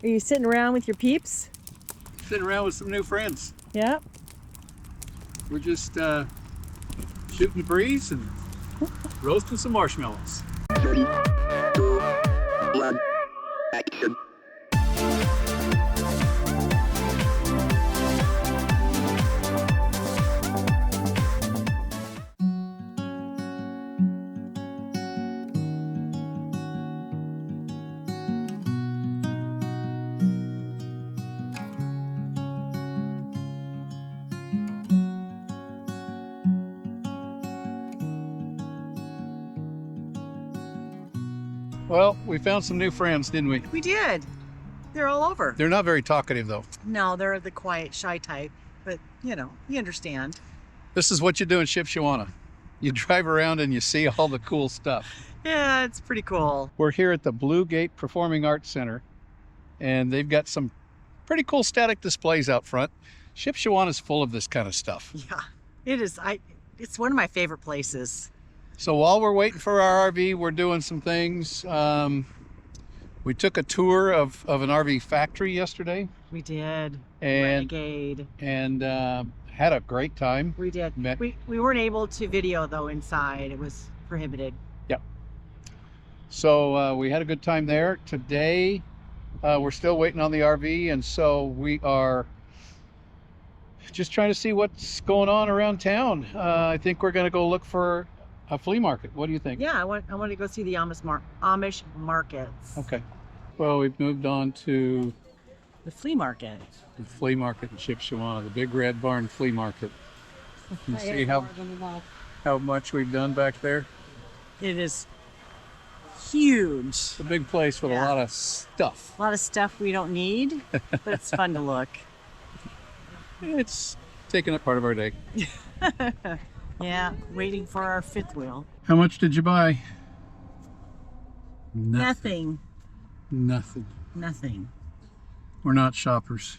Are you sitting around with your peeps? Sitting around with some new friends. Yeah. We're just shooting the breeze and roasting some marshmallows. 3, 2, 1, action. Well, we found some new friends, didn't we? We did. They're all over. They're not very talkative, though. No, they're the quiet, shy type. But, you know, you understand. This is what you do in Shipshewana. You drive around and you see all the cool stuff. Yeah, it's pretty cool. We're here at the Blue Gate Performing Arts Center, and they've got some pretty cool static displays out front. Shipshewana is full of this kind of stuff. Yeah, it is. It's one of my favorite places. So while we're waiting for our RV, we're doing some things. We took a tour of an RV factory yesterday. We did. And Renegade. And had a great time. We did. We weren't able to video though inside. It was prohibited. Yep. So we had a good time there. Today we're still waiting on the RV, and so we are just trying to see what's going on around town. I think we're going to go look for a flea market. What do you think? Yeah, I want to go see the Amish markets. Okay. Well, we've moved on to The flea market. the flea market in Shipshewana, the Big Red Barn Flea Market. You see how much we've done back there? It is huge. It's a big place with a lot of stuff. A lot of stuff we don't need, but it's fun to look. It's taking up part of our day. Yeah, waiting for our fifth wheel. How much did you buy? Nothing. Nothing. Nothing. We're not shoppers.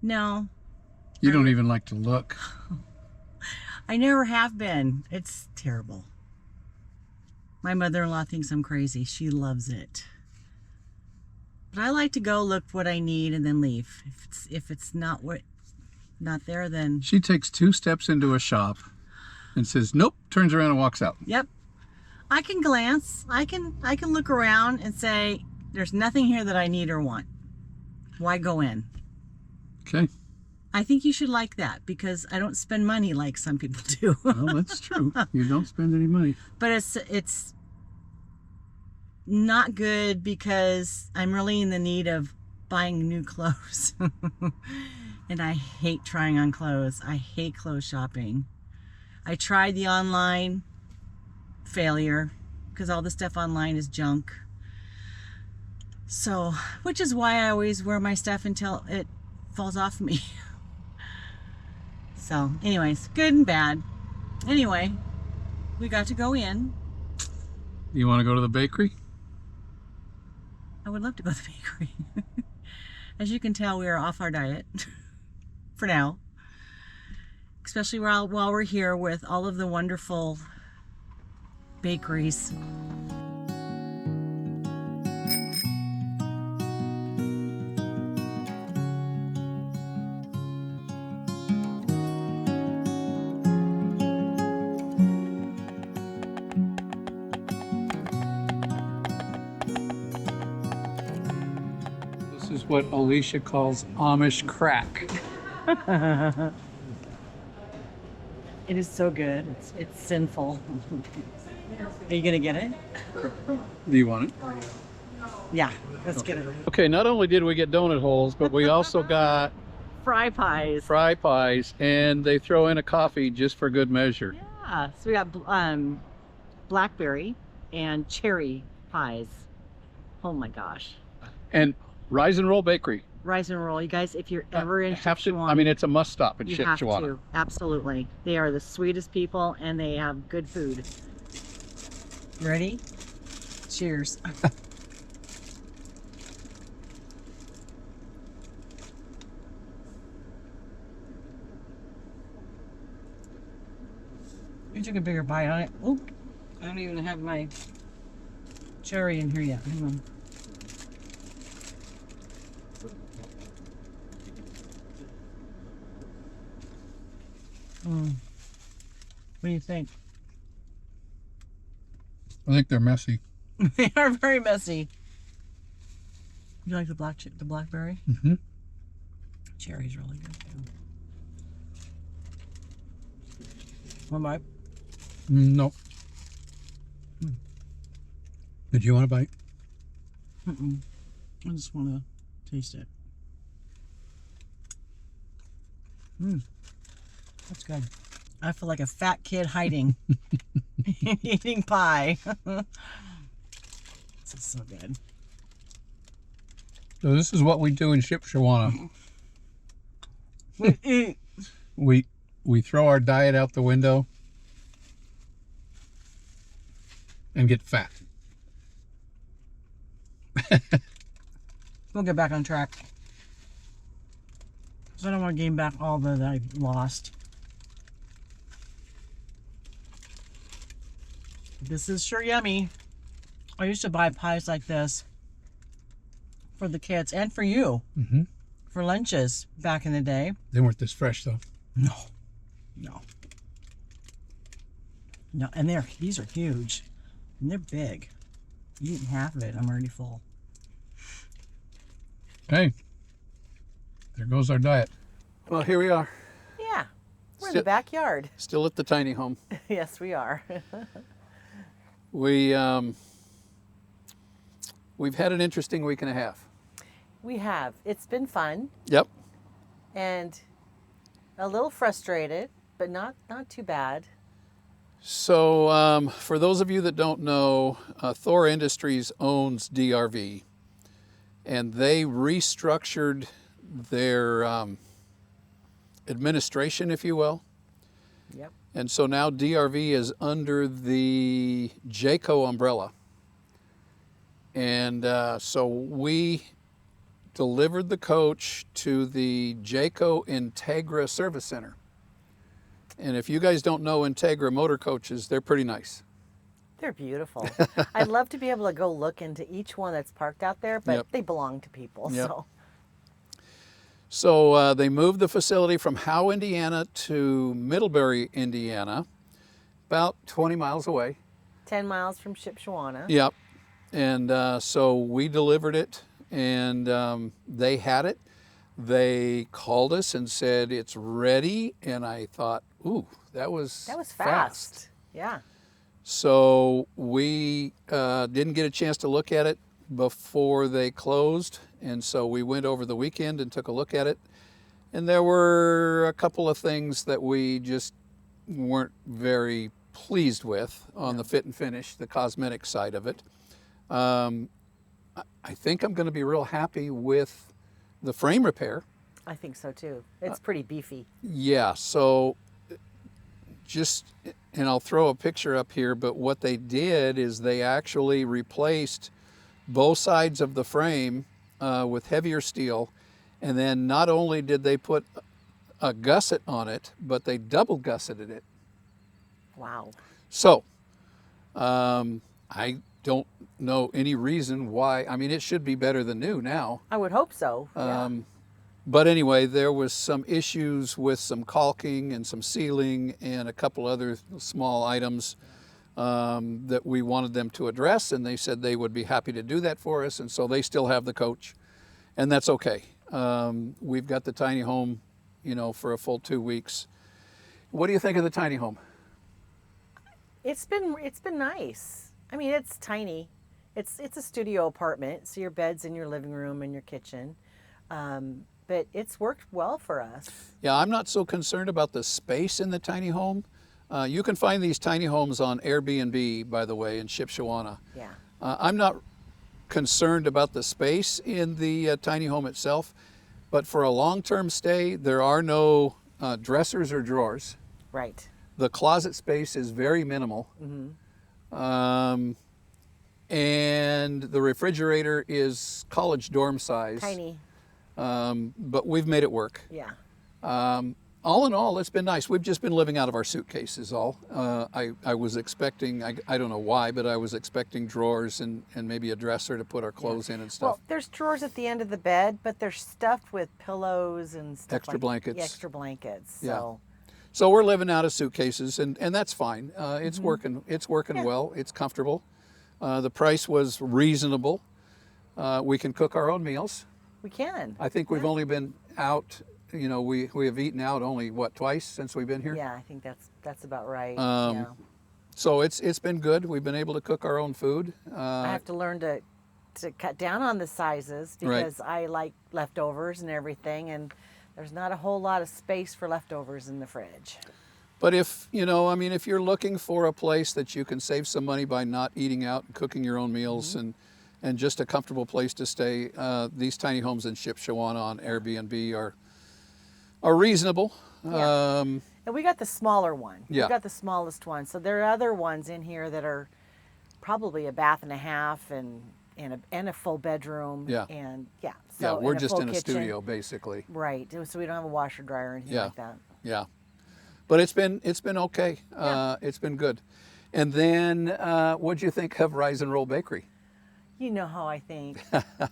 No. You don't even like to look. I never have been. It's terrible. My mother-in-law thinks I'm crazy. She loves it. But I like to go look what I need and then leave. If it's not there, then She takes 2 steps into a shop and says, nope, turns around and walks out. yep. I can glance. I can look around and say, there's nothing here that I need or want. Why go in? Okay. I think you should like that because I don't spend money like some people do. Well, that's true. You don't spend any money. But it's not good because I'm really in the need of buying new clothes. And I hate trying on clothes. I hate clothes shopping. I tried the online, failure, because all the stuff online is junk. So, which is why I always wear my stuff until it falls off me. So, anyways, good and bad. Anyway, we got to go in. You want to go to the bakery? I would love to go to the bakery. As you can tell, we are off our diet for now. Especially while we're here with all of the wonderful bakeries. This is what Alicia calls Amish crack. It is so good. It's sinful. Are you gonna get it? Do you want it? Yeah, let's get it. Okay, not only did we get donut holes, but we also got Fry pies. fry pies, and they throw in a coffee just for good measure. Yeah, so we got blackberry and cherry pies. Oh my gosh. And Rise and Roll Bakery. Rise and Roll, you guys, if you're ever in Shipshewana, I mean, it's a must stop in you have Shipshewana. to. Absolutely. They are the sweetest people and they have good food. You ready? Cheers. You took a bigger bite on it. Oh, I don't even have my cherry in here yet. Hang on. What do you think? I think they're messy. They are very messy. You like the blackberry? Mm-hmm. Cherry's really good too. One bite. Nope. Did you want a bite? Mm-mm. I just want to taste it. That's good. I feel like a fat kid hiding, eating pie. This is so good. So this is what we do in Shipshewana. We eat. We throw our diet out the window and get fat. We'll get back on track. Because I don't want to gain back all that I lost. This is sure yummy. I used to buy pies like this for the kids and for you for lunches back in the day. They weren't this fresh though. No. And these are huge and they're big. You eating half of it, I'm already full. Hey, there goes our diet. Well, here we are. Yeah, we're in the backyard. Still at the tiny home. Yes, we are. We've had an interesting week and a half. We have. It's been fun Yep. and a little frustrated, but not too bad. So for those of you that don't know, Thor Industries owns DRV, and they restructured their administration, if you will. Yep. And so now DRV is under the Jayco umbrella. And so we delivered the coach to the Jayco Integra Service Center. And if you guys don't know Integra motor coaches, they're pretty nice. They're beautiful. I'd love to be able to go look into each one that's parked out there, but they belong to people. Yep. So So they moved the facility from Howe, Indiana to Middlebury, Indiana, about 20 miles away. 10 miles from Shipshewana. Yep. And so we delivered it, and they had it. They called us and said it's ready, and I thought, ooh, that was fast. Yeah. So we didn't get a chance to look at it before they closed, and so we went over the weekend and took a look at it. And there were a couple of things that we just weren't very pleased with on the fit and finish, the cosmetic side of it. I think I'm going to be real happy with the frame repair. I think so too. It's pretty beefy. Yeah, so and I'll throw a picture up here, but what they did is they actually replaced both sides of the frame with heavier steel, and then not only did they put a gusset on it, but they double gusseted it. Wow. So I don't know any reason why. I mean, it should be better than new now. I would hope so. Yeah. But anyway, there was some issues with some caulking and some sealing and a couple other small items that we wanted them to address, and they said they would be happy to do that for us, and so they still have the coach, and that's okay. We've got the tiny home, for a full 2 weeks. What do you think of the tiny home? It's been nice. I mean, it's tiny. It's a studio apartment, so your bed's in your living room and your kitchen. But it's worked well for us. Yeah, I'm not so concerned about the space in the tiny home. You can find these tiny homes on Airbnb, by the way, in Shipshewana. Yeah. I'm not concerned about the space in the tiny home itself, but for a long-term stay, there are no dressers or drawers. Right. The closet space is very minimal. And the refrigerator is college dorm size. Tiny. But we've made it work. Yeah. All in all, it's been nice. We've just been living out of our suitcases all. I was expecting, I don't know why, but I was expecting drawers and maybe a dresser to put our clothes in and stuff. Well, there's drawers at the end of the bed, but they're stuffed with pillows and stuff Extra blankets. Extra blankets. Yeah. So So we're living out of suitcases, and that's fine. It's working. It's working well. It's comfortable. The price was reasonable. We can cook our own meals. We can. I think we've only been out. You know, we have eaten out only twice since we've been here. Yeah, I think that's about right. Yeah. So it's been good. We've been able to cook our own food. I have to learn to cut down on the sizes because I like leftovers and everything, and there's not a whole lot of space for leftovers in the fridge. But if you're looking for a place that you can save some money by not eating out and cooking your own meals and just a comfortable place to stay, these tiny homes in Shipshewana on Airbnb are reasonable. Yeah. And we got the smaller one. Yeah. We got the smallest one. So there are other ones in here that are probably a bath and a half and a full bedroom. Yeah. And yeah. Yeah, So we're and a just full in a kitchen. studio basically. Right. So we don't have a washer dryer or anything like that. Yeah. But it's been okay. It's been good. And then what'd you think of Rise and Roll Bakery? You know how I think.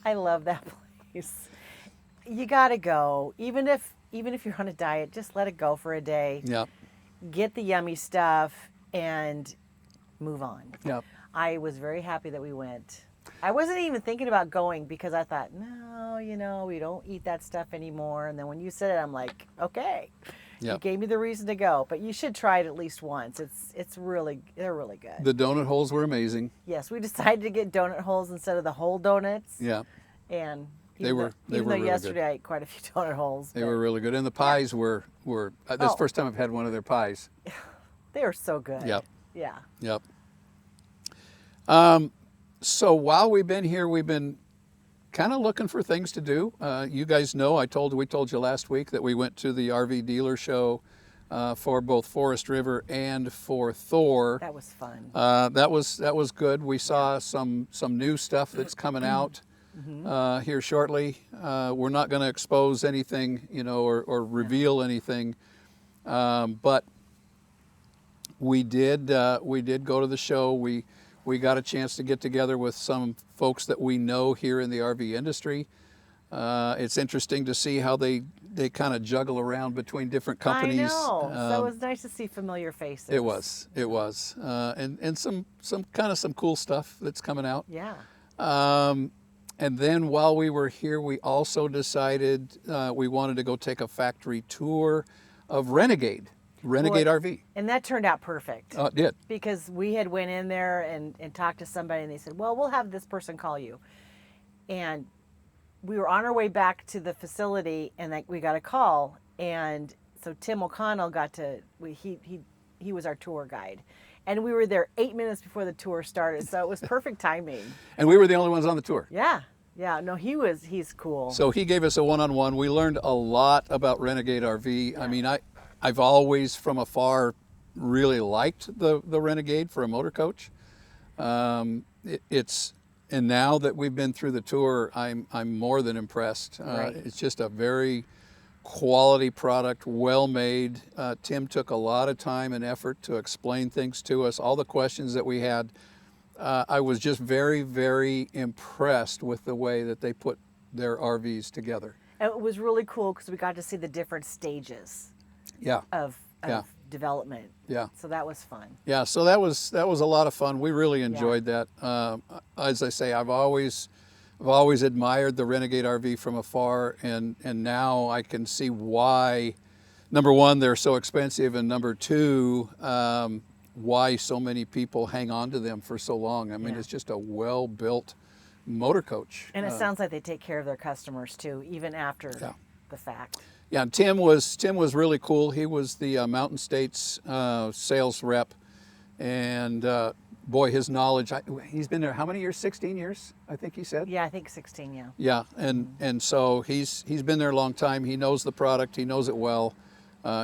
I love that place. You got to go. Even if you're on a diet, just let it go for a day. Yeah. Get the yummy stuff and move on. Yeah. I was very happy that we went. I wasn't even thinking about going because I thought, no, we don't eat that stuff anymore. And then when you said it, I'm like, okay. Yeah. You gave me the reason to go, but you should try it at least once. They're really good. The donut holes were amazing. Yes, we decided to get donut holes instead of the whole donuts. Yeah. And They were really yesterday good. I ate quite a few donut holes. They were really good. And the pies were this is the first time I've had one of their pies. They are so good. Yep. Yeah. Yep. So while we've been here, we've been kind of looking for things to do. You guys know, we told you last week that we went to the RV dealer show for both Forest River and for Thor. That was fun. That was good. We saw some new stuff that's coming out here shortly. We're not going to expose anything, or reveal anything, but we did go to the show. We got a chance to get together with some folks that we know here in the RV industry. It's interesting to see how they kind of juggle around between different companies. I know. So it was nice to see familiar faces. It was, and some cool stuff that's coming out. Yeah. And then while we were here, we also decided we wanted to go take a factory tour of Renegade RV. And that turned out perfect. It did. Because we had went in there and talked to somebody and they said, well, we'll have this person call you. And we were on our way back to the facility and we got a call. And so Tim O'Connell he was our tour guide. And we were there 8 minutes before the tour started. So it was perfect timing. And we were the only ones on the tour. Yeah. Yeah. No, he's cool. So he gave us a one-on-one. We learned a lot about Renegade RV. Yeah. I mean, I've always from afar really liked the Renegade for a motor coach. And now that we've been through the tour, I'm more than impressed. Right. It's just a very quality product, well made. Tim took a lot of time and effort to explain things to us, all the questions that we had. I was just very, very impressed with the way that they put their RVs together. And it was really cool because we got to see the different stages. Yeah. Of development. Yeah. So that was fun. Yeah. So that was a lot of fun. We really enjoyed that. As I say, I've always admired the Renegade RV from afar, and now I can see why. Number one, they're so expensive, and number two, why so many people hang on to them for so long. I mean, it's just a well-built motor coach. And it sounds like they take care of their customers too, even after the fact. Yeah, and Tim was really cool. He was the Mountain States sales rep, and boy, his knowledge. He's been there how many years? 16 years, I think he said. Yeah, I think 16. Yeah. Yeah, and so he's been there a long time. He knows the product. He knows it well.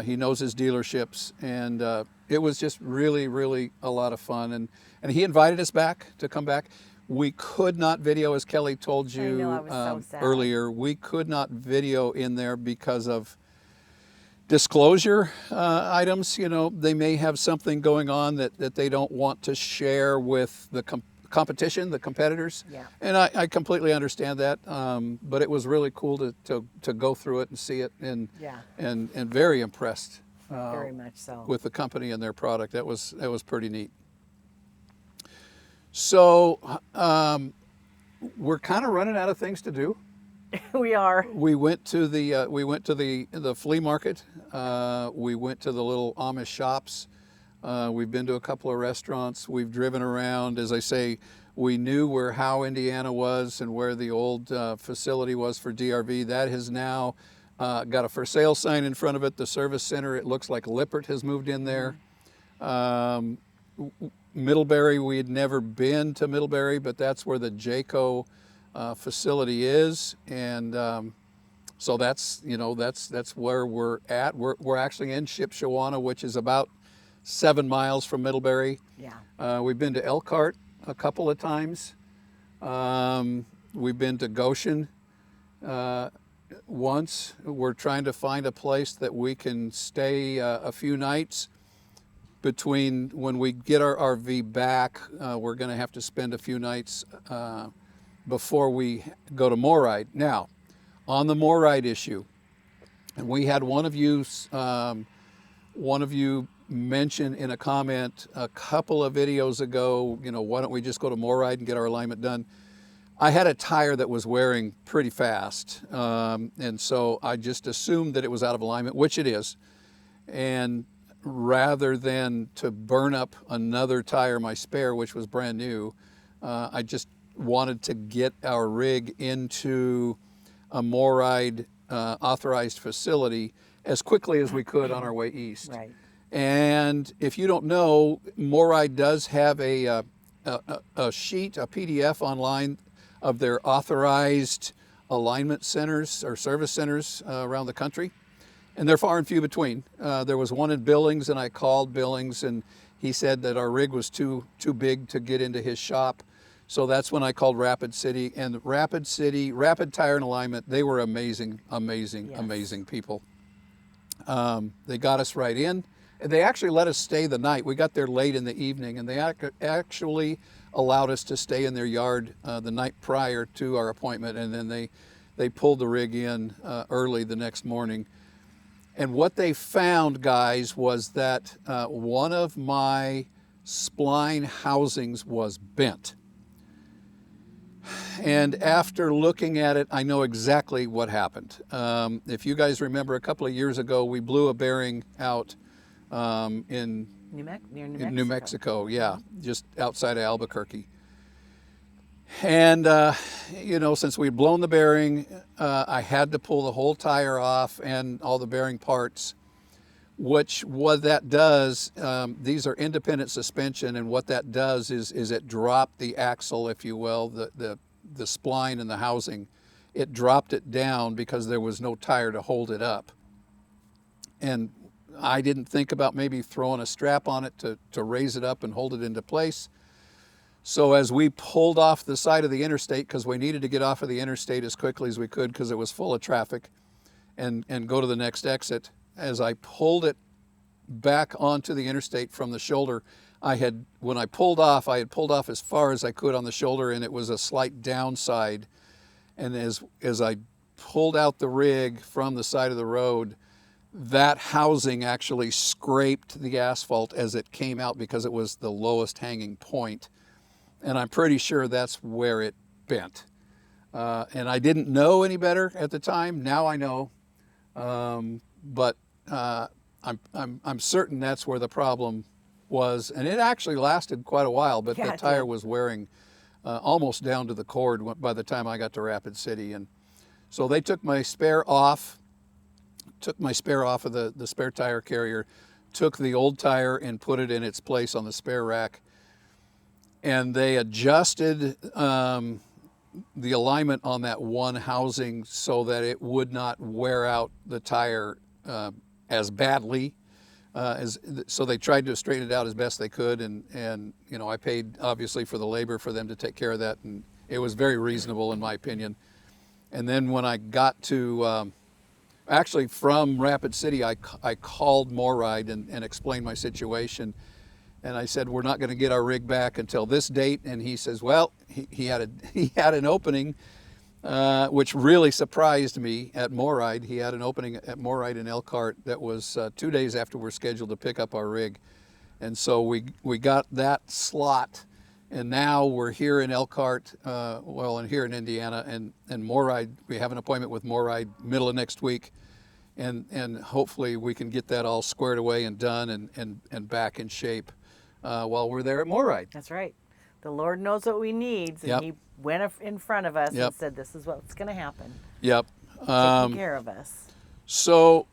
He knows his dealerships, and it was just really, really a lot of fun. And he invited us back to come back. We could not video, as Kelly told you I know, I was so sad. earlier. We could not video in there because of disclosure items. They may have something going on that they don't want to share with the competition, the competitors. Yeah. And I completely understand that. But it was really cool to go through it and see it, and very impressed Very much so. with the company and their product. That was pretty neat. So we're kind of running out of things to do. We are. We went to the flea market. We went to the little Amish shops. We've been to a couple of restaurants. We've driven around. As I say, we knew where Howe, Indiana was and where the old facility was for DRV. That has now got a for sale sign in front of it. The service center, it looks like Lippert has moved in there. Middlebury, we had never been to Middlebury, but that's where the Jayco facility is. And so that's where we're at. We're actually in Shipshewana, which is about 7 miles from Middlebury. Yeah. We've been to Elkhart a couple of times. We've been to Goshen once. We're trying to find a place that we can stay a few nights. Between when we get our RV back, we're going to have to spend a few nights before we go to Moride. Now, on the Moride issue, and we had one of you mention in a comment a couple of videos ago, why don't we just go to Moride and get our alignment done? I had a tire that was wearing pretty fast, and so I just assumed that it was out of alignment, which it is. And rather than to burn up another tire, my spare, which was brand new, I just wanted to get our rig into a Moride authorized facility as quickly as we could on our way east. Right. And if you don't know, Moride does have a sheet, a PDF online of their authorized alignment centers or service centers around the country. And they're far and few between. There was one in Billings, and I called Billings, and he said that our rig was too big to get into his shop. So that's when I called Rapid City. And Rapid Tire and Alignment, they were amazing people. They got us right in. And they actually let us stay the night. We got there late in the evening, and they actually allowed us to stay in their yard the night prior to our appointment. And then they pulled the rig in early the next morning. And what they found, guys, was that one of my spline housings was bent. And after looking at it, I know exactly what happened. If you guys remember, a couple of years ago, we blew a bearing out in New Mexico, yeah, just outside of Albuquerque. And, since we'd blown the bearing, I had to pull the whole tire off and all the bearing parts, which what that does, these are independent suspension, and what that does is it dropped the axle, if you will, the spline and the housing. It dropped it down because there was no tire to hold it up. And I didn't think about maybe throwing a strap on it to raise it up and hold it into place. So as we pulled off the side of the interstate, because we needed to get off of the interstate as quickly as we could because it was full of traffic, and go to the next exit, as I pulled it back onto the interstate from the shoulder, when I pulled off, I had pulled off as far as I could on the shoulder, and it was a slight downside. And as I pulled out the rig from the side of the road, that housing actually scraped the asphalt as it came out because it was the lowest hanging point. And I'm pretty sure that's where it bent. And I didn't know any better at the time. Now I know, but I'm certain that's where the problem was. And it actually lasted quite a while, but the tire was wearing almost down to the cord by the time I got to Rapid City. And so they took my spare off of the spare tire carrier, took the old tire and put it in its place on the spare rack. And they adjusted the alignment on that one housing so that it would not wear out the tire as badly. So they tried to straighten it out as best they could. And I paid obviously for the labor for them to take care of that. And it was very reasonable in my opinion. And then when I got to, actually from Rapid City, I called Moride and explained my situation. And I said, we're not going to get our rig back until this date. And he says, well, he had an opening which really surprised me at Moride. He had an opening at Moride in Elkhart that was 2 days after we're scheduled to pick up our rig. And so we got that slot, and now we're here in Elkhart, and here in Indiana, and Moride, we have an appointment with Moride middle of next week, and hopefully we can get that all squared away and done and back in shape while we're there at Moride. That's right. The Lord knows what we need, and Yep. He went in front of us Yep. and said, "This is what's going to happen." Yep. Taking care of us. So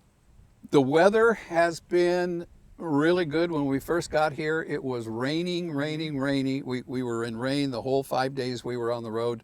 the weather has been really good. When we first got here, it was raining. We were in rain the whole 5 days we were on the road.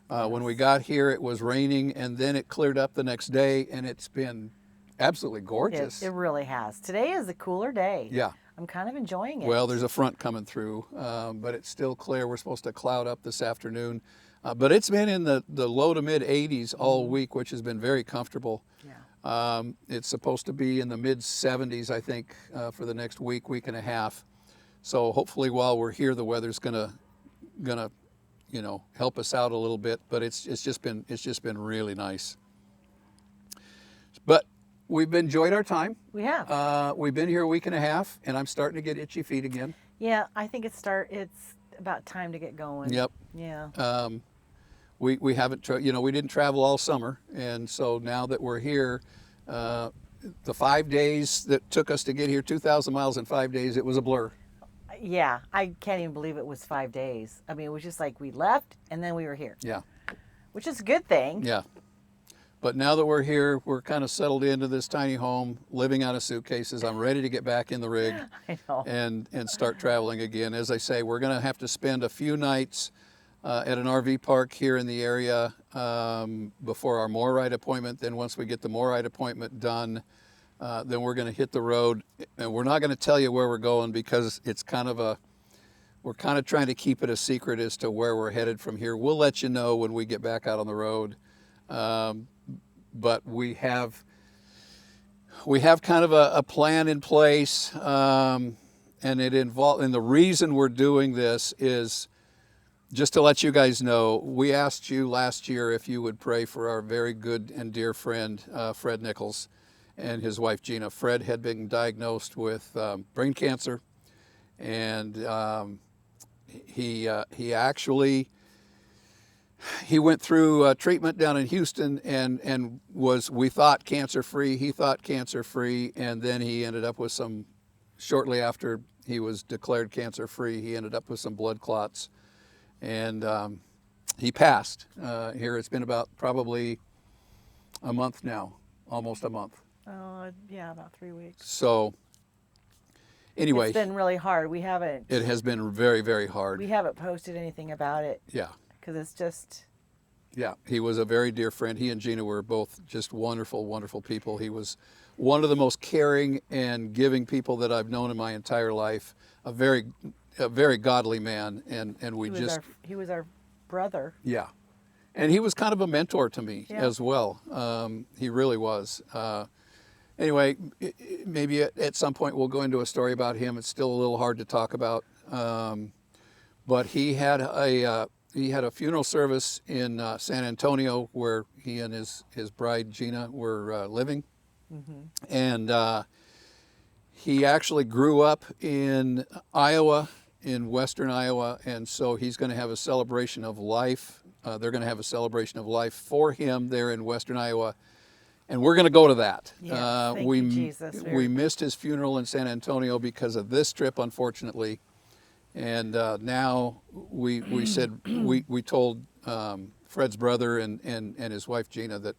When we got here, it was raining, and then it cleared up the next day, and it's been absolutely gorgeous. It really has. Today is a cooler day. Yeah. I'm kind of enjoying it. Well, there's a front coming through, but it's still clear. We're supposed to cloud up this afternoon. But it's been in the low to mid 80s all week, which has been very comfortable. Yeah. It's supposed to be in the mid 70s, I think, for the next week and a half. So hopefully while we're here, the weather's gonna help us out a little bit. But it's just been really nice. But we've enjoyed our time. We have. We've been here a week and a half, and I'm starting to get itchy feet again. Yeah, I think it's about time to get going. Yep. Yeah. We haven't, we didn't travel all summer, and so now that we're here, the 5 days that took us to get here, 2,000 miles in 5 days, it was a blur. Yeah, I can't even believe it was 5 days. I mean, it was just like we left and then we were here. Yeah. Which is a good thing. Yeah. But now that we're here, we're kind of settled into this tiny home, living out of suitcases. I'm ready to get back in the rig I know. and start traveling again. As I say, we're going to have to spend a few nights at an RV park here in the area before our Moride appointment. Then once we get the Moride appointment done, then we're going to hit the road. And we're not going to tell you where we're going because it's we're kind of trying to keep it a secret as to where we're headed from here. We'll let you know when we get back out on the road. But we have kind of a plan in place, and and the reason we're doing this is just to let you guys know, we asked you last year if you would pray for our very good and dear friend, Fred Nichols, and his wife, Gina. Fred had been diagnosed with brain cancer, and he went through treatment down in Houston and was, we thought, cancer-free. He thought cancer-free, and then he ended up with shortly after he was declared cancer-free, he ended up with some blood clots. And he passed. Here it's been about probably a month now, almost a month. Yeah, about 3 weeks. So anyway. It's been really hard. It has been very, very hard. We haven't posted anything about it. Yeah. Because it's just. Yeah, he was a very dear friend. He and Gina were both just wonderful, wonderful people. He was one of the most caring and giving people that I've known in my entire life. A very godly man, and he was our brother. Yeah, and he was kind of a mentor to me as well. He really was. Anyway, maybe at some point we'll go into a story about him. It's still a little hard to talk about, but he had a funeral service in San Antonio where he and his bride Gina were living, and he actually grew up in Iowa. In western Iowa, and so he's going to have a celebration of life. They're going to have a celebration of life for him there in western Iowa, and we're going to go to that. Yes, thank you, Jesus. We missed his funeral in San Antonio because of this trip, unfortunately, and now we said we told Fred's brother and his wife Gina that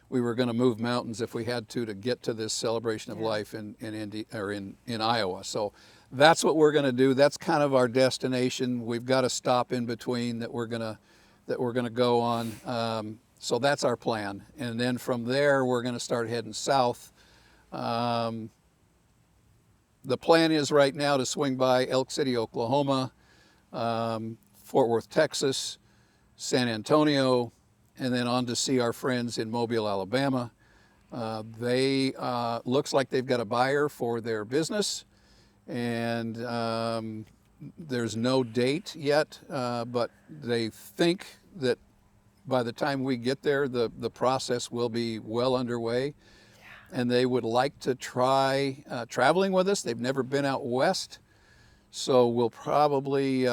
we were going to move mountains if we had to get to this celebration of life in Iowa. So that's what we're going to do. That's kind of our destination. We've got a stop in between that we're going to go on. So that's our plan. And then from there, we're going to start heading south. The plan is right now to swing by Elk City, Oklahoma, Fort Worth, Texas, San Antonio, and then on to see our friends in Mobile, Alabama. They looks like they've got a buyer for their business, and there's no date yet, but they think that by the time we get there, the process will be well underway. And they would like to try traveling with us. They've never been out west. So we'll probably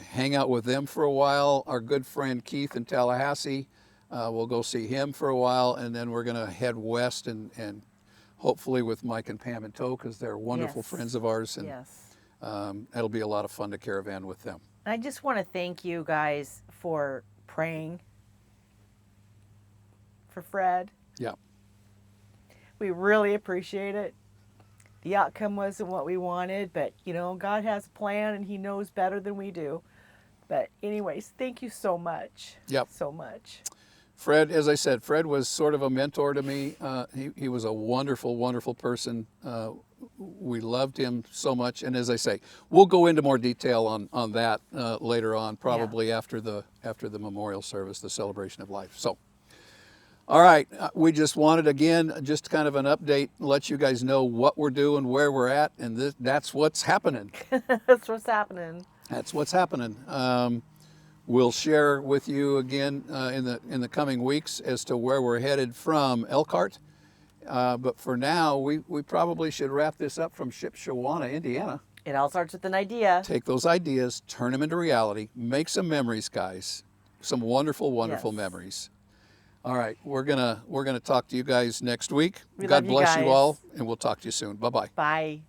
hang out with them for a while. Our good friend Keith in Tallahassee, we'll go see him for a while. And then we're going to head west and hopefully with Mike and Pam in tow, because they're wonderful Yes. friends of ours. And Yes. it'll be a lot of fun to caravan with them. I just want to thank you guys for praying for Fred. Yeah. We really appreciate it. The outcome wasn't what we wanted, but God has a plan and he knows better than we do. But anyways, thank you so much. Yep. So much. Fred, as I said, Fred was sort of a mentor to me. He was a wonderful, wonderful person. We loved him so much. And as I say, we'll go into more detail on that later on, probably after the memorial service, the celebration of life. So, all right, we just wanted, again, just kind of an update, let you guys know what we're doing, where we're at, and that's what's happening. That's what's happening. That's what's happening. We'll share with you again in the coming weeks as to where we're headed from Elkhart. But for now, we probably should wrap this up from Shipshewana, Indiana. It all starts with an idea. Take those ideas, turn them into reality, make some memories, guys. Some wonderful, wonderful Yes. memories. All right, we're gonna talk to you guys next week. We God love you bless you guys. all, and we'll talk to you soon. Bye-bye. Bye.